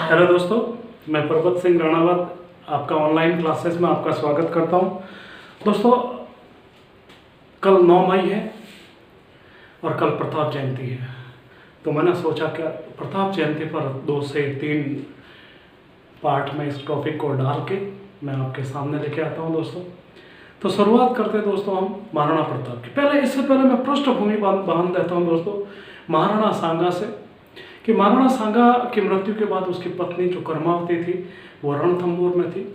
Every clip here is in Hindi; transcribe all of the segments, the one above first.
हेलो दोस्तों, मैं प्रभत सिंह राणावत आपका ऑनलाइन क्लासेस में आपका स्वागत करता हूं। दोस्तों, कल 9 मई है और कल प्रताप जयंती है। तो मैंने सोचा कि प्रताप जयंती पर 2 से 3 पार्ट में इस टॉपिक को डाल के मैं आपके सामने लेके आता हूं। दोस्तों, तो शुरुआत करते हैं दोस्तों हम महाराणा प्रताप की। इससे पहले मैं पृष्ठभूमि बांध देता हूं दोस्तों महाराणा सांगा से, कि महाराणा सांगा की मृत्यु के बाद उसकी पत्नी जो कर्मावती थी वो रणथंभौर में थी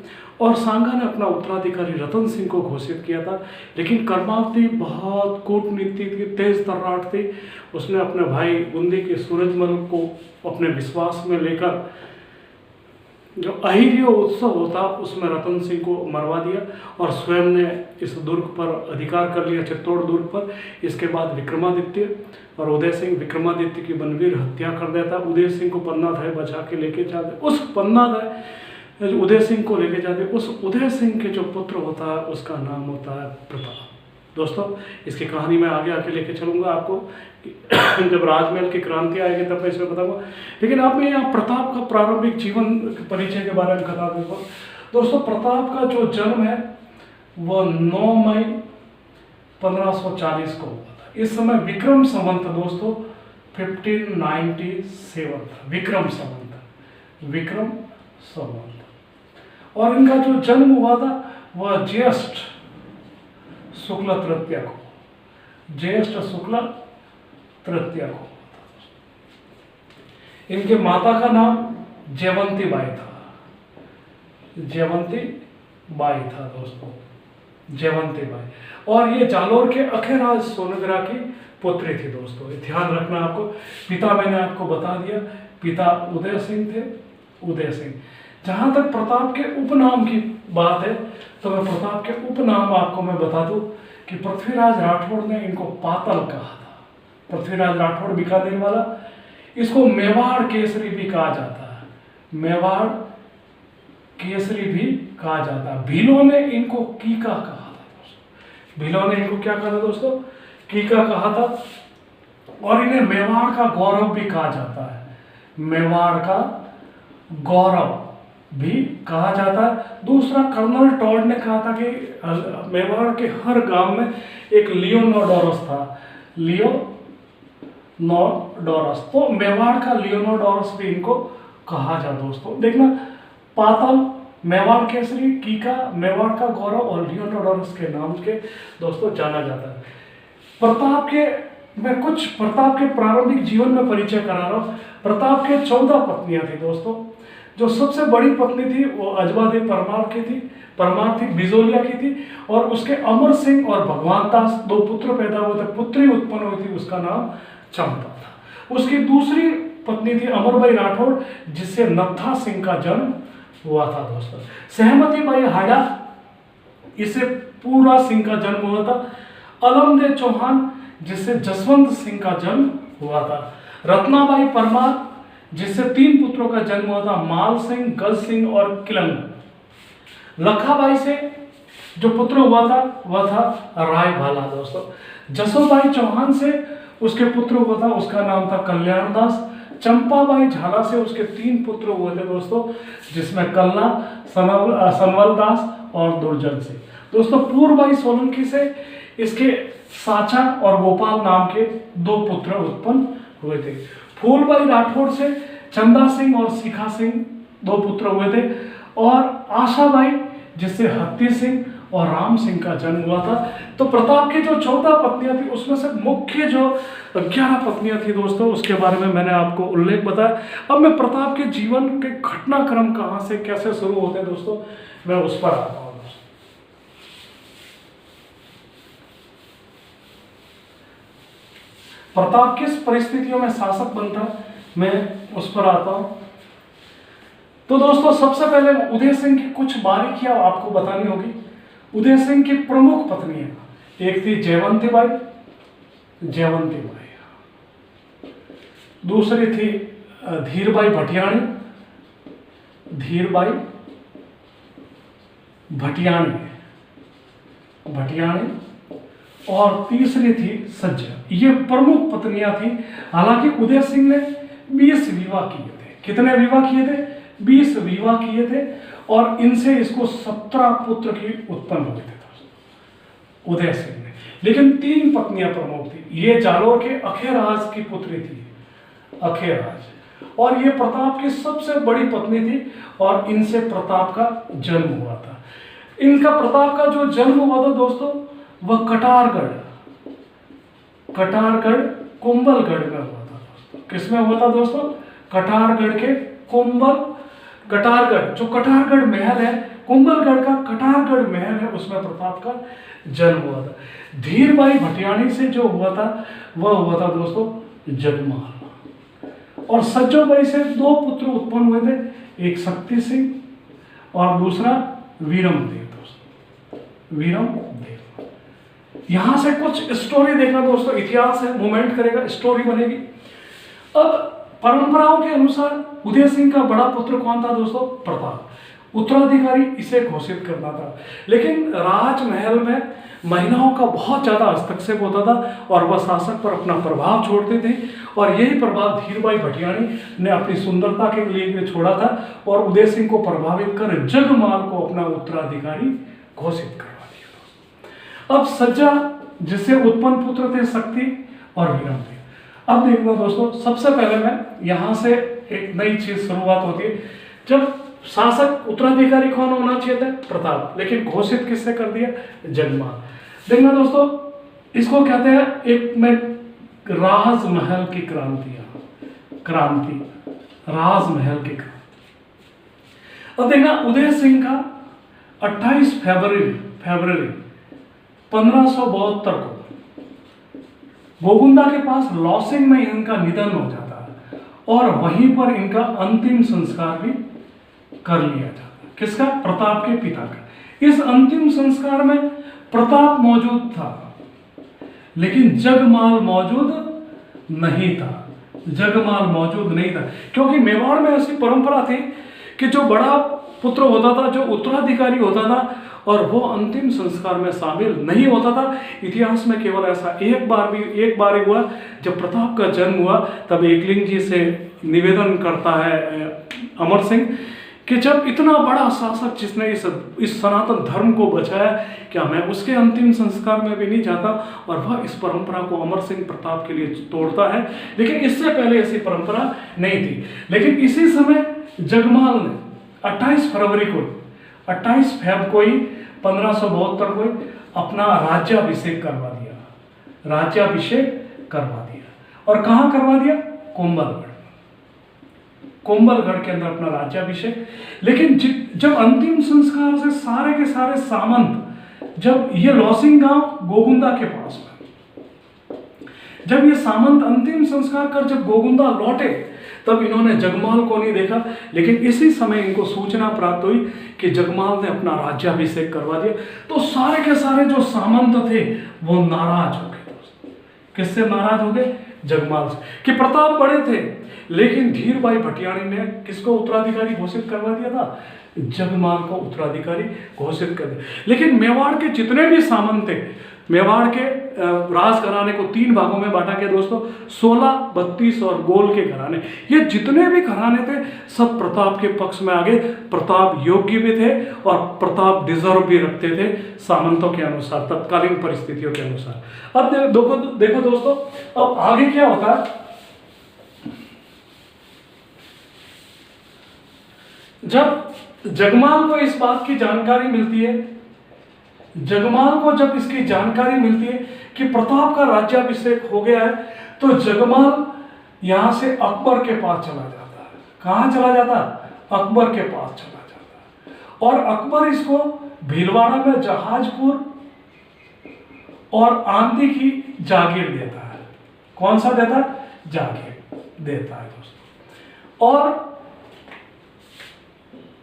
और सांगा ने अपना उत्तराधिकारी रतन सिंह को घोषित किया था। लेकिन कर्मावती बहुत कूटनीति थी, तेज तर्राट थी। उसने अपने भाई बूंदी के सूरजमल को अपने विश्वास में लेकर जो अहिर्य उत्सव होता उसमें रतन सिंह को मरवा दिया और स्वयं ने इस दुर्ग पर अधिकार कर लिया, चित्तौड़ दुर्ग पर। इसके बाद विक्रमादित्य और उदय सिंह विक्रमादित्य की बनवीर हत्या कर देता। उदय सिंह को पन्नाधाय बचा के लेके जाते, उस पन्नाधाय उदय सिंह को लेके जाते। उस उदय सिंह के जो पुत्र होता है उसका नाम होता है प्रताप। दोस्तों, इसकी कहानी मैं आगे लेके चलूँगा आपको, जब राजमहल की क्रांति आएगी तब मैं इसमें बताऊँगा। लेकिन आप मैं यहाँ प्रताप का प्रारंभिक जीवन परिचय के बारे में बता दूँगा। दोस्तों, प्रताप का जो जन्म है वह 9 मई 1540 को हुआ था। इस समय विक्रम संवत दोस्तों 1597 था। विक्रम संवत और इनका जो जन्म हुआ था वह ज्येष्ठ शुक्ल तृतीया को। इनके माता का नाम जयवंती बाई था दोस्तों, जयवंती बाई। और ये जालोर के अखेराज सोनग्रा की पुत्री थी दोस्तों, ध्यान रखना आपको। पिता मैंने आपको बता दिया, पिता उदय सिंह थे, उदय सिंह। जहां तक प्रताप के उपनाम की बात है तो मैं प्रताप के उपनाम आपको मैं बता दूं कि पृथ्वीराज राठौड़ ने इनको पातल कहा था। पृथ्वीराज राठौड़ बीकानेर वाला, इसको मेवाड़ केसरी भी कहा जाता है, मेवाड़ केसरी भी कहा जाता है। भीलों ने इनको कीका कहा था दोस्तों, भीलों ने इनको क्या कहा था दोस्तों, कीका कहा था। और इन्हें मेवाड़ का गौरव भी कहा जाता है, मेवाड़ का गौरव भी कहा जाता है। दूसरा, कर्नल टॉड ने कहा था कि मेवाड़ के हर गांव में एक लियोनोडोरस था, लियोनोडोरस। तो मेवाड़ का लियोनोडोरस भी इनको कहा जाता दोस्तों। देखना, पातल, मेवाड़ केसरी, कीका, मेवाड़ का गौरव और लियोनोडोरस के नाम के दोस्तों जाना जाता है। प्रताप के प्रारंभिक जीवन में परिचय करा रहा हूं। प्रताप के 14 पत्नियां थी दोस्तों। जो सबसे बड़ी पत्नी थी वो अजबादेव परमार थी, बिजोलिया की थी। और उसके अमर सिंह और भगवान दास 2 पुत्र पैदा हुए थे, पुत्री उत्पन्न हुई थी, उसका नाम चंपा था। उसकी दूसरी पत्नी थी अमरबाई राठौड़, जिससे नत्था सिंह का जन्म हुआ था दोस्तों। सहमती बाई हाड़ा, इससे पूरा सिंह का जन्म हुआ था। अलमदेव चौहान, जिससे जसवंत सिंह का जन्म हुआ था। रत्नाबाई परमार, जिससे 3 पुत्रों का जन्म हुआ था, माल सिंह, गज सिंह और किलंग। लखाबाई से जो पुत्र हुआ था वह था राय भाला दोस्तों। जसोबाई चौहान से उसके पुत्र हुआ था, उसका नाम था कल्याण दास। चंपाबाई झाला से उसके 3 पुत्र हुए थे दोस्तों, जिसमें कल्ला, सनवल दास और दुर्जन सिंह दोस्तों। पूर्वबाई सोलंकी से इसके साचा और गोपाल नाम के 2 पुत्र उत्पन्न हुए थे। फूलबाई राठौड़ से चंदा सिंह और शिखा सिंह 2 पुत्र हुए थे। और आशाबाई, जिससे हत्ती सिंह और राम सिंह का जन्म हुआ था। तो प्रताप की जो 14 पत्नियां थी उसमें से मुख्य जो 11 पत्नियां थी दोस्तों, उसके बारे में मैंने आपको उल्लेख बताया। अब मैं प्रताप के जीवन के घटनाक्रम कहां से कैसे शुरू होते हैं दोस्तों, मैं उस पर आता हूं। प्रताप किस परिस्थितियों में शासक बनता, मैं उस पर आता हूं। तो दोस्तों, सबसे पहले उदय सिंह की कुछ बारीकियां आपको बतानी होगी। उदय सिंह की प्रमुख पत्नियां, एक थी जयवंती बाई, दूसरी थी धीरबाई भटियाणी और तीसरी थी सज्जा। ये प्रमुख पत्नियां थी। हालांकि उदय सिंह ने 20 विवाह किए थे। कितने विवाह किए थे? 20 विवाह किए थे और इनसे इसको 17 पुत्र की उत्पन्न हुए थे उदय सिंह ने। लेकिन 3 पत्नियां प्रमुख थी। ये जालोर के अखेराज की पुत्री थी, अखेराज, और ये प्रताप की सबसे बड़ी पत्नी थी और इनसे प्रताप का जन्म हुआ था। इनका प्रताप का जो जन्म हुआ था दोस्तों, वह कटारगढ़ कुंभलगढ़ में हुआ था दोस्तों। किसमें हुआ था दोस्तों? कटारगढ़ के कटारगढ़, जो कटारगढ़ महल है, कुंभलगढ़ का कटारगढ़ महल है, उसमें प्रताप का जन्म हुआ था। धीरबाई भटियाणी से जो हुआ था वह हुआ था दोस्तों जगमाल। और सज्जोबाई से 2 पुत्र उत्पन्न हुए थे, एक शक्ति सिंह और दूसरा वीरमदेव दोस्तों, वीरमदेव। यहां से कुछ स्टोरी देखना दोस्तों, इतिहास है, मूवमेंट करेगा, स्टोरी बनेगी। अब परंपराओं के अनुसार उदय सिंह का बड़ा पुत्र कौन था दोस्तों? प्रताप। उत्तराधिकारी इसे घोषित करना था, लेकिन राजमहल में महिलाओं का बहुत ज्यादा हस्तक्षेप होता था और वह शासक पर अपना प्रभाव छोड़ते थे, और यही प्रभाव धीरबाई भटियाणी ने अपनी सुंदरता के लिए छोड़ा था और उदय सिंह को प्रभावित कर जगमाल को अपना उत्तराधिकारी घोषित करवा दिया। अब सज्जा जिससे उत्पन्न पुत्र थे शक्ति और वीरमदेव। अब देखना दोस्तों, सबसे पहले मैं यहां से एक नई चीज शुरुआत होती है। जब शासक उत्तराधिकारी कौन होना चाहिए था? प्रताप, लेकिन घोषित किससे कर दिया? जगमाल। देखना दोस्तों, इसको कहते हैं एक में राजमहल की क्रांति, राजमहल की क्रांति। अब देखना, उदय सिंह का 28 फरवरी 1572 को गोगुंदा के पास लॉसिंग में इनका निधन हो जाता है और वहीं पर इनका अंतिम संस्कार भी कर लिया जाता है। किसका? प्रताप के पिता का। इस अंतिम संस्कार में प्रताप मौजूद था, लेकिन जगमाल मौजूद नहीं था। जगमाल मौजूद नहीं था क्योंकि मेवाड़ में ऐसी परंपरा थी कि जो बड़ा पुत्र होता था, जो उत्तराधिकारी होता था, और वो अंतिम संस्कार में शामिल नहीं होता था। इतिहास में केवल ऐसा एक बार ही हुआ, जब प्रताप का जन्म हुआ, तब एकलिंग जी से निवेदन करता है अमर सिंह कि जब इतना बड़ा शासक जिसने इस सनातन धर्म को बचाया, क्या मैं उसके अंतिम संस्कार में भी नहीं जाता? और वह इस परंपरा को अमर सिंह प्रताप के लिए तोड़ता है, लेकिन इससे पहले ऐसी परंपरा नहीं थी। लेकिन इसी समय जगमाल ने 28 फरवरी को 28 फेब को ही 1572 को अपना राज्याभिषेक करवा दिया। और कहां करवा दिया? कुंभलगढ़ के अंदर अपना राज्याभिषेक। लेकिन जब अंतिम संस्कार से सारे के सारे सामंत, जब ये लॉसिंग गांव गोगुंदा के पास में, जब ये सामंत अंतिम संस्कार कर जब गोगुंदा लौटे, तब इन्होंने जगमाल को नहीं देखा। लेकिन इसी समय इनको सूचना प्राप्त हुई कि जगमाल ने अपना राज्याभिषेक करवा दिया। तो सारे के सारे जो सामंत थे वो नाराज हो गए। किससे नाराज हो गए? जगमाल से, कि प्रताप बड़े थे, लेकिन धीरबाई भटियाणी ने किसको उत्तराधिकारी घोषित करवा दिया था? जगमाल को उत्तराधिकारी घोषित कर दिया। लेकिन मेवाड़ के जितने भी सामंत थे, मेवाड़ के राज घराने को 3 भागों में बांटा गया दोस्तों, 16, 32 और गोल के घराने। ये जितने भी घराने थे सब प्रताप के पक्ष में आ गए। प्रताप योग्य भी थे और प्रताप डिजर्व भी रखते थे सामंतों के अनुसार, तत्कालीन परिस्थितियों के अनुसार। अब देखो दोस्तों, अब आगे क्या होता है? जब जगमाल को इस बात की जानकारी मिलती है, जगमाल को जब इसकी जानकारी मिलती है कि प्रताप का राज्याभिषेक हो गया है, तो जगमाल यहां से अकबर के पास चला जाता है। कहां चला जाता? अकबर के पास चला जाता है। और अकबर इसको भीलवाड़ा में जहाजपुर और आंधी की जागीर देता है। कौन सा देता है? जागीर देता है दोस्तों। और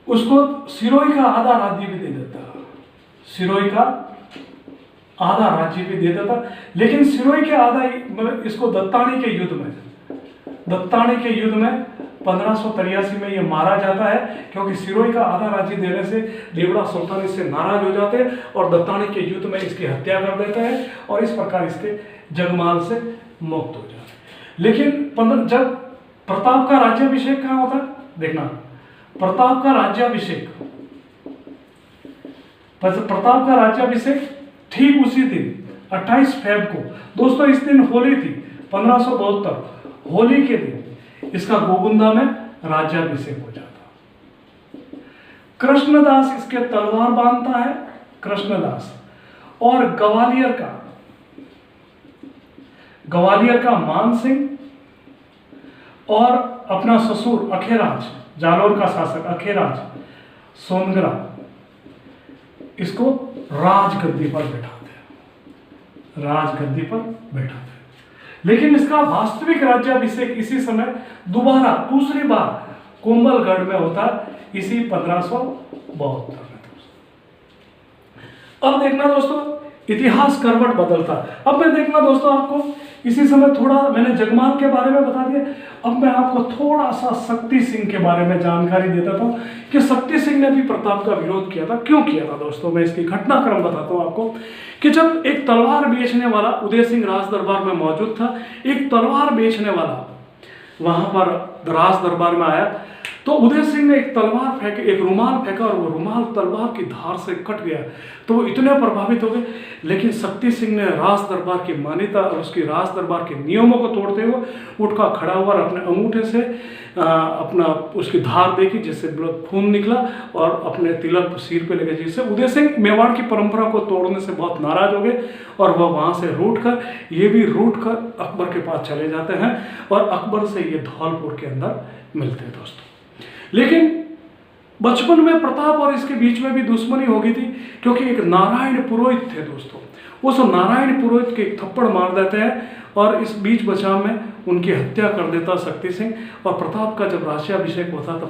उसको सिरोही का आधा राज्य भी दे देता है। सिरोही का आधा राज्य भी दे देता, लेकिन सिरोही के आधा इसको दत्तानी के युद्ध में 1583 में ये मारा जाता है, क्योंकि सिरोही का आधा राज्य देने से देवड़ा सुल्तान इससे नाराज हो जाते हैं और दत्तानी के युद्ध में इसकी हत्या कर देते हैं और इस प्रकार इसके जगमाल से मुक्त हो जाते हैं। लेकिन जब प्रताप का राज्याभिषेक कहाँ होता है? देखना, प्रताप का राज्याभिषेक, प्रताप का राज्याभिषेक ठीक उसी दिन 28 फेब को दोस्तों, इस दिन होली थी 1572, होली के दिन इसका गोगुंदा में राज्याभिषेक हो जाता। कृष्णदास इसके तलवार बांधता है, कृष्णदास, और ग्वालियर का मान सिंह और अपना ससुर अखेराज, जालौर का शासक अखेराज सोनगरा, इसको राजगद्दी पर बैठाते हैं, राजगद्दी पर बैठाते हैं। लेकिन इसका वास्तविक राज्याभिषेक इसी समय दोबारा दूसरी बार कोंबलगढ़ में होता है, इसी 1572 में। अब देखना दोस्तों, इतिहास करवट बदलता है। अब मैं देखना दोस्तों, आपको इसी समय थोड़ा मैंने जगमाल के बारे में बता दिया, अब मैं आपको थोड़ा सा शक्ति सिंह के बारे में जानकारी देता था कि शक्ति सिंह ने भी प्रताप का विरोध किया था। क्यों किया था दोस्तों, मैं इसकी घटनाक्रम बताता हूँ आपको कि जब एक तलवार बेचने वाला उदय सिंह राज दरबार में मौजूद था, एक तलवार बेचने वाला वहां पर राज दरबार में आया, तो उदय सिंह ने एक तलवार फेंकी, एक रुमाल फेंका और वो रुमाल तलवार की धार से कट गया, तो वो इतने प्रभावित हो गए। लेकिन शक्ति सिंह ने राज दरबार की मान्यता और उसकी राज दरबार के नियमों को तोड़ते हुए उठकर खड़ा हुआ और अपने अंगूठे से अपना उसकी धार देखी, जिससे खून निकला, और अपने तिलक सिर पे लगे, जिससे उदय सिंह मेवाड़ की परंपरा को तोड़ने से बहुत नाराज हो गए और वह वहाँ से रूठ कर अकबर के पास चले जाते हैं और अकबर से ये धौलपुर के अंदर मिलते हैं दोस्तों। लेकिन बचपन में प्रताप और इसके बीच में भी दुश्मनी हो गई थी, क्योंकि एक नारायण पुरोहित थे दोस्तों, उस नारायण पुरोहित के एक थप्पड़ मार देते हैं और इस बीच बचाव में उनकी हत्या कर देता शक्ति सिंह। और प्रताप का जब राज्याभिषेक होता तो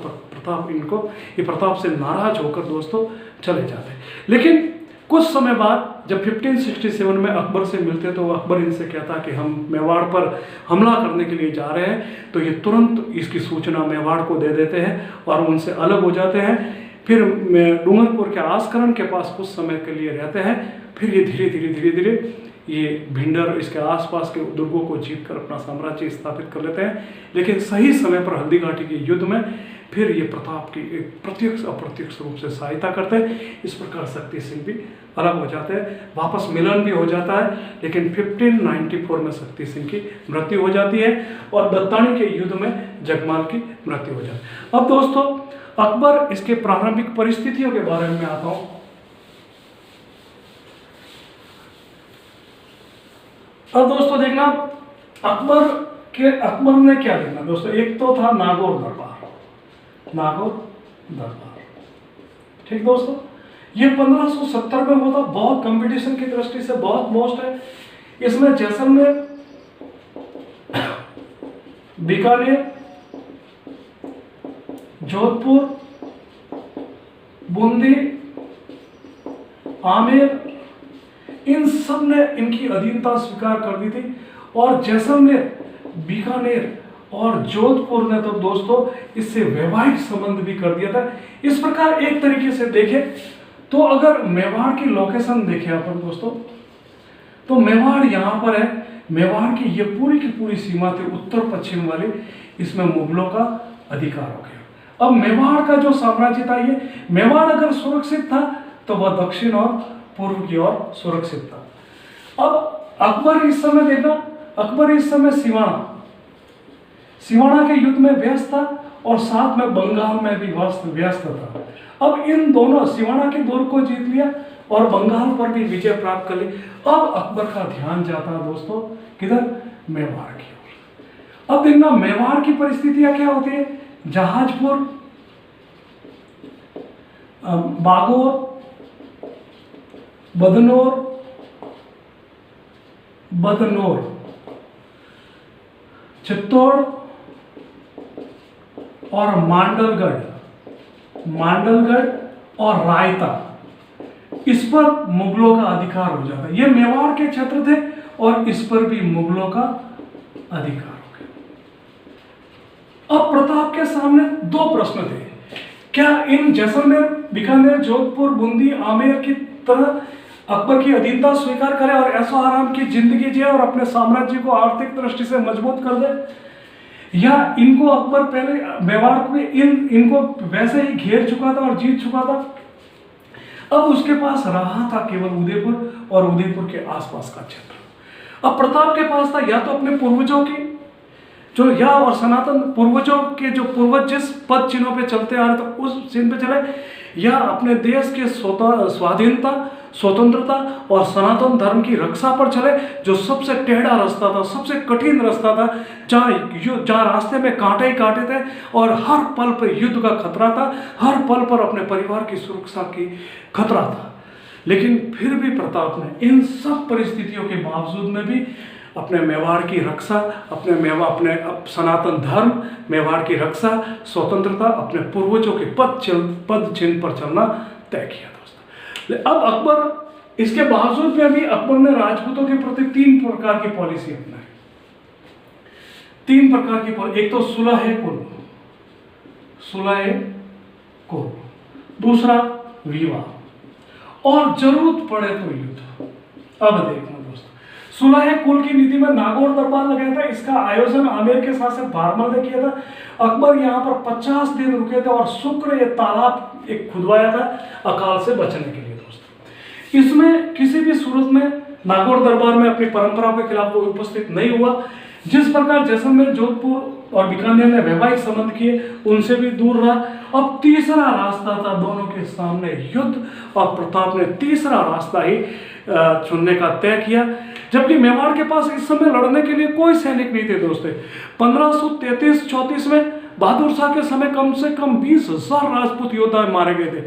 प्रताप से नाराज होकर दोस्तों चले जाते। लेकिन कुछ समय बाद जब 1567 में अकबर से मिलते तो अकबर इनसे कहता कि हम मेवाड़ पर हमला करने के लिए जा रहे हैं, तो ये तुरंत इसकी सूचना मेवाड़ को दे देते हैं और उनसे अलग हो जाते हैं। फिर डूंगरपुर के आस्करण के पास कुछ समय के लिए रहते हैं, फिर ये धीरे धीरे ये भिंडर इसके आसपास के दुर्गों को जीत कर अपना साम्राज्य स्थापित कर लेते हैं। लेकिन सही समय पर हल्दी घाटी के युद्ध में फिर ये प्रताप की एक प्रत्यक्ष अप्रत्यक्ष रूप से सहायता करते हैं। इस प्रकार शक्ति सिंह भी अलग हो जाते हैं, वापस मिलन भी हो जाता है। लेकिन 1594 में शक्ति सिंह की मृत्यु हो जाती है और दत्तानी के युद्ध में जगमाल की मृत्यु हो जाती है। अब दोस्तों अकबर, इसके प्रारंभिक परिस्थितियों के बारे में आता हूँ। अब दोस्तों देखना, अकबर ने क्या देखना दोस्तों, एक तो था नागौर दरबार, ठीक दोस्तों, ये 1570 में होता, बहुत कंपटीशन की दृष्टि से बहुत मोस्ट है। इसमें जैसलमेर, बीकानेर, जोधपुर, बूंदी, आमेर, इन सब ने इनकी अधीनता स्वीकार कर दी थी। और जैसलमेर, बीकानेर और जोधपुर ने तो दोस्तों इससे वैवाहिक संबंध भी कर दिया था। इस प्रकार एक तरीके से देखें तो अगर मेवाड़ की लोकेशन देखें अपन दोस्तों, तो मेवाड़ यहाँ पर है। मेवाड़ की ये पूरी की पूरी सीमा थी उत्तर पश्चिम वाली, इसमें मुगलों का अधिकार हो गया। अब मेवाड़ का जो साम्राज्य था, ये मेवाड़ अगर सुरक्षित था तो वह दक्षिण और पूर्व की ओर सुरक्षित था। अब अकबर इस समय देखना, अकबर इस समय सिवाना के युद्ध में व्यस्त था और साथ में बंगाल में भी व्यस्त था। अब इन दोनों सिवाना के दौर को जीत लिया और बंगाल पर भी विजय प्राप्त कर ली। अब अकबर का ध्यान जाता है दोस्तों किधर, मेवाड़ की ओर। अब देखना मेवाड़ की परिस्थितियां क्या होती है, जहाजपुर, बागोर, बदनौर, चित्तौड़ और मांडलगढ़ और रायता, इस पर मुगलों का अधिकार हो जाता है। ये मेवाड़ के क्षेत्र थे और इस पर भी मुगलों का अधिकार हो गया। अब प्रताप के सामने दो प्रश्न थे, क्या इन जैसलमेर, बीकानेर, जोधपुर, बूंदी, आमेर की तरह अकबर की अधीनता स्वीकार करे और ऐशो आराम की जिंदगी जिए और अपने साम्राज्य को आर्थिक दृष्टि से मजबूत कर दे, या इनको अकबर पहले मेवाड़ में इनको वैसे ही घेर चुका था और जीत चुका था। अब उसके पास रहा था केवल उदयपुर और उदयपुर के आसपास का क्षेत्र। अब प्रताप के पास था या तो अपने पूर्वजों की जो या और सनातन पूर्वजों के जो पूर्वज जिस पद चिन्हों पे चलते आ रहे थे उस चिन्ह पे चले, या अपने देश के स्वाधीनता, स्वतंत्रता और सनातन धर्म की रक्षा पर चले, जो सबसे टेढ़ा रास्ता था, सबसे कठिन रास्ता था, जहाँ रास्ते में कांटे ही कांटे थे और हर पल पर युद्ध का खतरा था, हर पल पर अपने परिवार की सुरक्षा की खतरा था। लेकिन फिर भी प्रताप ने इन सब परिस्थितियों के बावजूद में भी अपने मेवाड़ की रक्षा, अपने सनातन धर्म, मेवाड़ की रक्षा, स्वतंत्रता, अपने पूर्वजों के पद चिन्ह पर चलना तय किया दोस्तों। अब अकबर इसके बावजूद में भी अकबर ने राजपूतों के प्रति 3 प्रकार की पॉलिसी अपनाई। 3 प्रकार की पॉलिसी, एक तो सुलह कुल, दूसरा विवाह और जरूरत पड़े तो युद्ध। अब देखना दोस्तों, सुलह कुल की नीति में नागौर दरबार लगाया था। इसका आयोजन आमेर के शासक भारमल ने किया था। अकबर यहाँ पर 50 दिन रुके थे और शुक्र ये तालाब एक खुदवाया था अकाल से बचने के लिए दोस्तों। इसमें किसी भी सूरत में नागौर दरबार में अपनी परंपरा के खिलाफ वो उपस्थित नहीं हुआ। जिस प्रकार जैसलमेर, जोधपुर और बीकानेर ने वैवाहिक संबंध किए, उनसे भी दूर रहा। अब तीसरा रास्ता था दोनों के सामने युद्ध, और प्रताप ने तीसरा रास्ता ही चुनने का तय किया। जबकि मेवाड़ के पास इस समय लड़ने के लिए कोई सैनिक नहीं थे दोस्तों। 1533-34 में बहादुर शाह के समय कम से कम 20,000 राजपूत योद्धा मारे गए थे।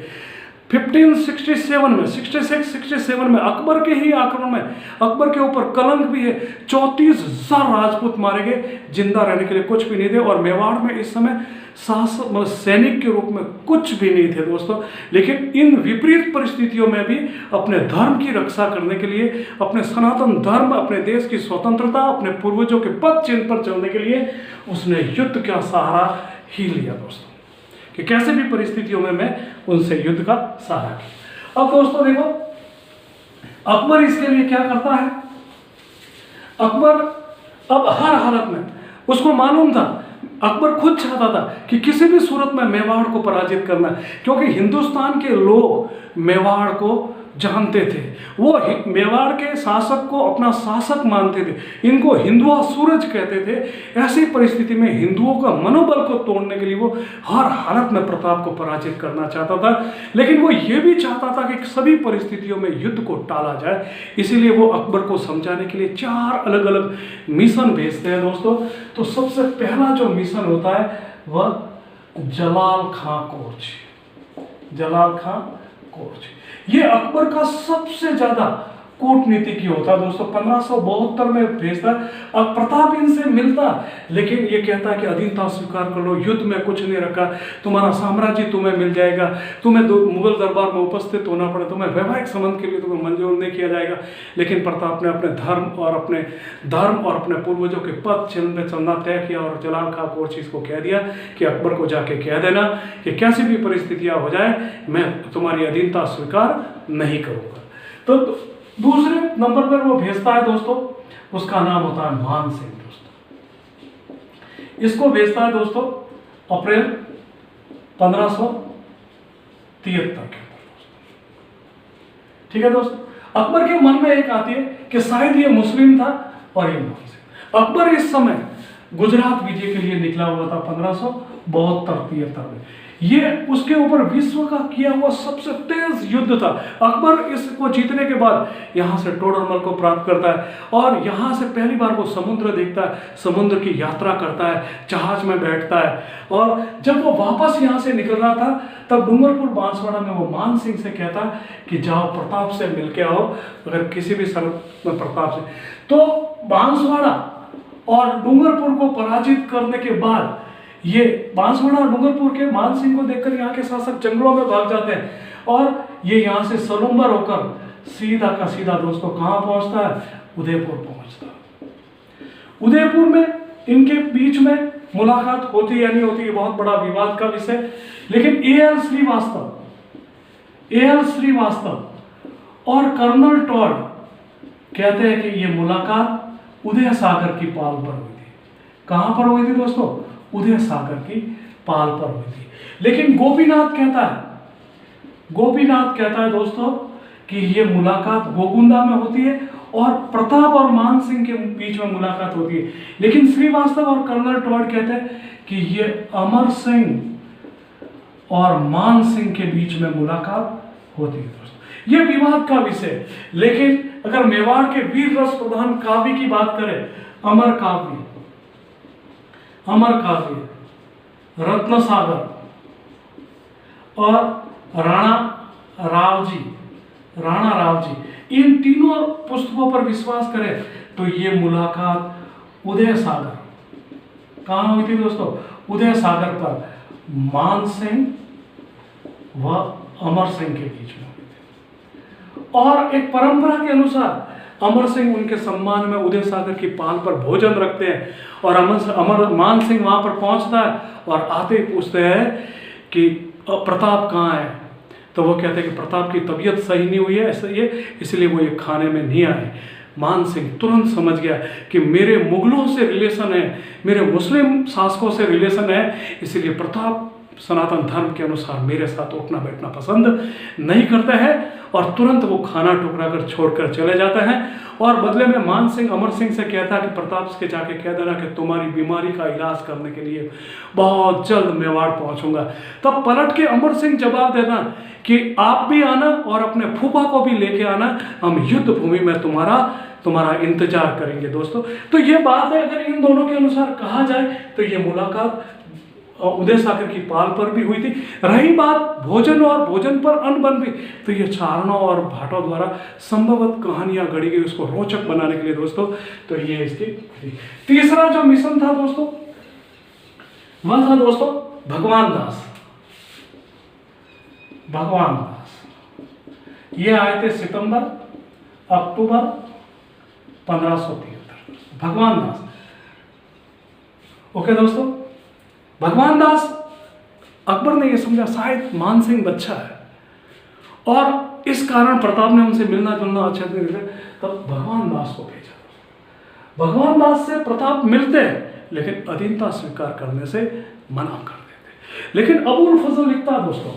1567 में अकबर के ही आक्रमण में अकबर के ऊपर कलंक भी है, 34,000 राजपूत मारे गए, जिंदा रहने के लिए कुछ भी नहीं थे। और मेवाड़ में इस समय सैनिक के रूप में कुछ भी नहीं थे दोस्तों। लेकिन इन विपरीत परिस्थितियों में भी अपने धर्म की रक्षा करने के लिए, अपने सनातन धर्म, अपने देश की स्वतंत्रता, अपने पूर्वजों के पद चिन्ह पर चलने के लिए उसने युद्ध का सहारा ही लिया दोस्तों, कि कैसे भी परिस्थितियों में मैं उनसे युद्ध का सहारा किया। अब दोस्तों देखो, अकबर इसके लिए क्या करता है। अकबर अब हर हालत में, उसको मालूम था, अकबर खुद चाहता था कि किसी भी सूरत में मेवाड़ को पराजित करना, क्योंकि हिंदुस्तान के लोग मेवाड़ को जानते थे। वो मेवाड़ के शासक को अपना शासक मानते थे, इनको हिंदुआ सूरज कहते थे। ऐसी परिस्थिति में हिंदुओं का मनोबल को तोड़ने के लिए वो हर हालत में प्रताप को पराजित करना चाहता था। लेकिन वो ये भी चाहता था कि सभी परिस्थितियों में युद्ध को टाला जाए। इसीलिए वो अकबर को समझाने के लिए 4 अलग अलग मिशन भेजते हैं दोस्तों। तो सबसे पहला जो मिशन होता है वह जलाल खां कोर्च। ये अकबर का सबसे ज्यादा कूटनीतिज्ञ होता है दोस्तों। 1572 में भेजता। अब प्रताप इनसे मिलता, लेकिन ये कहता है कि अधीनता स्वीकार कर लो, युद्ध में कुछ नहीं रखा, तुम्हारा साम्राज्य तुम्हें मिल जाएगा, तुम्हें मुगल दरबार में उपस्थित होना पड़े, तुम्हें वैवाहिक संबंध के लिए तुम्हें मंजूर नहीं किया जाएगा। लेकिन प्रताप ने अपने धर्म और अपने पूर्वजों के पद चिन्ह में चलना तय किया और जलाल खां कोर्च को कह दिया कि अकबर को जाके कह देना कि कैसी भी परिस्थितियां हो जाए, मैं तुम्हारी अधीनता स्वीकार नहीं करूंगा। तो दूसरे नंबर पर वो भेजता है दोस्तों, उसका नाम होता है मान सिंह दोस्तों। इसको भेजता है दोस्तों अप्रैल 1573 के अंदर। ठीक है दोस्तों, अकबर के मन में एक आती है कि शायद ये मुस्लिम था और ये मान सिंह। अकबर इस समय गुजरात विजय के लिए निकला हुआ था 1572-73 में। ये उसके ऊपर विश्व का किया हुआ सबसे तेज युद्ध था। अकबर इसको जीतने के बाद यहाँ से टोडरमल को प्राप्त करता है और यहाँ से पहली बार वो समुद्र देखता है, समुद्र की यात्रा करता है, जहाज में बैठता है। और जब वो वापस यहाँ से निकल रहा था तब डूंगरपुर बांसवाड़ा में वो मान सिंह से कहता कि जाओ प्रताप से मिल के आओ, अगर किसी भी शर्त में प्रताप से। तो बांसवाड़ा और डूंगरपुर को पराजित करने के बाद ये बांसवाड़ा और डूंगरपुर के मान सिंह को देखकर यहाँ के शासक जंगलों में भाग जाते हैं और ये यहाँ से सलूम्बर होकर सीधा का सीधा दोस्तों कहाँ पहुँचता है, उदयपुर पहुँचता है। उदयपुर में इनके बीच में मुलाकात होती या नहीं होती, ये बहुत बड़ा विवाद का विषय। लेकिन ए.एल. श्रीवास्तव और कर्नल टॉड कहते हैं कि ये मुलाकात उदय सागर की पाल पर हुई थी। कहाँ पर हुई थी दोस्तों? उदय सागर की पाल पर हुई थी। लेकिन गोपीनाथ कहता है दोस्तों कि ये मुलाकात गोकुंदा में होती है और प्रताप और मान सिंह के बीच में मुलाकात होती है। लेकिन श्रीवास्तव और कर्नल टॉड कहते हैं कि ये अमर सिंह और मान सिंह के बीच में मुलाकात होती है दोस्तों। ये विवाद का विषय है। लेकिन अगर मेवाड़ के वीर रस प्रधान काव्य की बात करें, अमर काव्य, रत्न सागर और राणा राव जी, इन तीनों पुस्तकों पर विश्वास करें तो ये मुलाकात उदय सागर, कहाँ हुई थी दोस्तों? उदय सागर पर मान सिंह व अमर सिंह के बीच में हुई थी। और एक परंपरा के अनुसार अमर सिंह उनके सम्मान में उदय सागर की पाल पर भोजन रखते हैं और मान सिंह वहां पर पहुंचता है और आते ही पूछते हैं कि प्रताप कहाँ है? तो वो कहते हैं कि प्रताप की तबीयत सही नहीं हुई है, इसलिए वो ये खाने में नहीं आए। मान सिंह तुरंत समझ गया कि मेरे मुगलों से रिलेशन है, मेरे मुस्लिम शासकों से रिलेशन है, इसलिए प्रताप सनातन धर्म के अनुसार मेरे साथ उठना बैठना पसंद नहीं करते हैं और तुरंत वो खाना टुकड़ा कर छोड़कर चले जाते हैं। और बदले में मान सिंह अमर सिंह से कहता है कि प्रताप के जाके कह देना कि तुम्हारी बीमारी का इलाज करने के लिए बहुत जल्द मेवाड़ पहुंचूंगा। तब पलट के अमर सिंह जवाब देना कि आप भी आना और अपने फूफा को भी लेके आना, हम युद्ध भूमि में तुम्हारा इंतजार करेंगे दोस्तों। तो ये बात है, अगर इन दोनों के अनुसार कहा जाए तो ये मुलाकात उदय सागर की पाल पर भी हुई थी। रही बात भोजन और भोजन पर अन्न बन भी, तो ये चारणों और भाटों द्वारा संभवत कहानियां गढ़ी गई उसको रोचक बनाने के लिए दोस्तों। तो ये इसकी तीसरा जो मिशन था दोस्तों, वह था दोस्तों भगवान दास। ये आए थे सितंबर अक्टूबर 1573। भगवान दास, ओके दोस्तों। भगवान दास, अकबर ने यह समझा शायद मान सिंह बच्चा है और इस कारण प्रताप ने उनसे मिलना जुलना अच्छा नहीं लगा, तब भगवान दास को भेजा। भगवान दास से प्रताप मिलते हैं लेकिन अधीनता स्वीकार करने से मना कर देते। लेकिन अबुल फजल लिखता दोस्तों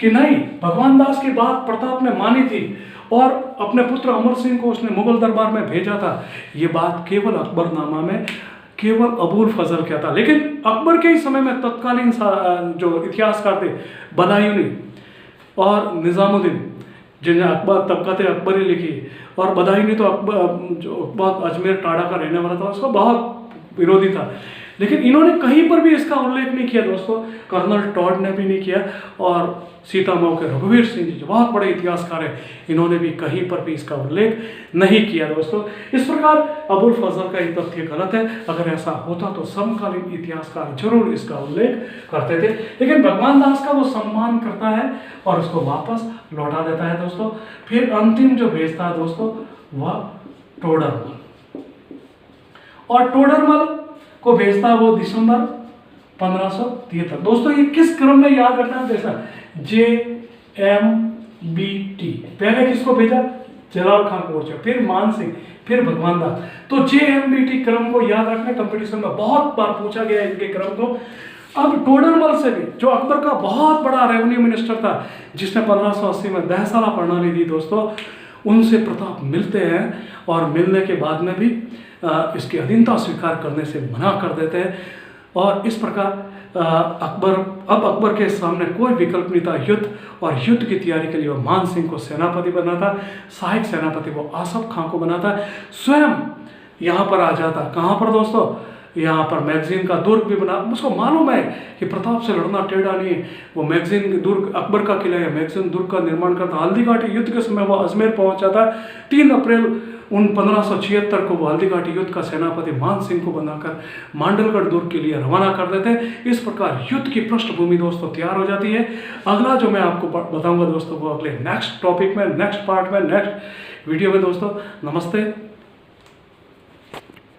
कि नहीं, भगवान दास की बात प्रताप ने मानी थी और अपने पुत्र अमर सिंह को उसने मुगल दरबार में भेजा था। ये बात केवल अकबरनामा में केवल अबुल फजल क्या था। लेकिन अकबर के ही समय में तत्कालीन जो इतिहासकार थे बदायूनी और निजामुद्दीन, जिन्हें अकबर तबक़ात अकबरी लिखी, और बदायूनी तो अकबर अजमेर टाड़ा का रहने वाला था, उसका बहुत विरोधी था। लेकिन इन्होंने कहीं पर भी इसका उल्लेख नहीं किया दोस्तों, कर्नल टॉड ने भी नहीं किया और सीतामऊ के रघुवीर सिंह जी जो बहुत बड़े इतिहासकार हैं, इन्होंने भी कहीं पर भी इसका उल्लेख नहीं किया दोस्तों। इस प्रकार अबुल फजल का ये तथ्य गलत है। अगर ऐसा होता तो समकालीन इतिहासकार जरूर इसका उल्लेख करते थे। लेकिन भगवान दास का वो सम्मान करता है और उसको वापस लौटा देता है दोस्तों। फिर अंतिम जो भेजता है दोस्तों वह टोडरमल, और टोडरमल को भेजता है वो दिसंबर 1573। दोस्तों ये किस क्रम में याद रखना है, जैसा JMBT, पहले किसको भेजा? जलाल खान कोर्चा, फिर मान सिंह, फिर भगवान दास। तो JMBT क्रम को याद रखना, कंपटीशन में बहुत बार पूछा गया इनके क्रम को। अब टोडरमल से भी, जो अकबर का बहुत बड़ा रेवेन्यू मिनिस्टर था, जिसने 1580 में दहसाला प्रणाली दी दोस्तों, उनसे प्रताप मिलते हैं और मिलने के बाद में भी इसकी अधीनता स्वीकार करने से मना कर देते हैं। और इस प्रकार अकबर के सामने कोई विकल्प नहीं था युद्ध, और युद्ध की तैयारी के लिए वो मान सिंह को सेनापति बनाता, सहायक सेनापति वो आसफ खां को बनाता, स्वयं यहाँ पर आ जाता। कहाँ पर दोस्तों? यहाँ पर मैगजीन का दुर्ग भी बना। उसको मालूम है कि प्रताप से लड़ना टेढ़ा नहीं है। वो मैगजीन दुर्ग, अकबर का किला है, मैगजीन दुर्ग का निर्माण करता। हल्दीघाटी युद्ध के समय वो अजमेर पहुँच जाता है। 3 अप्रैल 1576 को वो हल्दीघाटी युद्ध का सेनापति मान सिंह को बनाकर मांडलगढ़ दुर्ग के लिए रवाना कर देते हैं। इस प्रकार युद्ध की पृष्ठभूमि दोस्तों तैयार हो जाती है। अगला जो मैं आपको बताऊंगा दोस्तों वो अगले नेक्स्ट टॉपिक में, नेक्स्ट पार्ट में, नेक्स्ट वीडियो में दोस्तों। नमस्ते।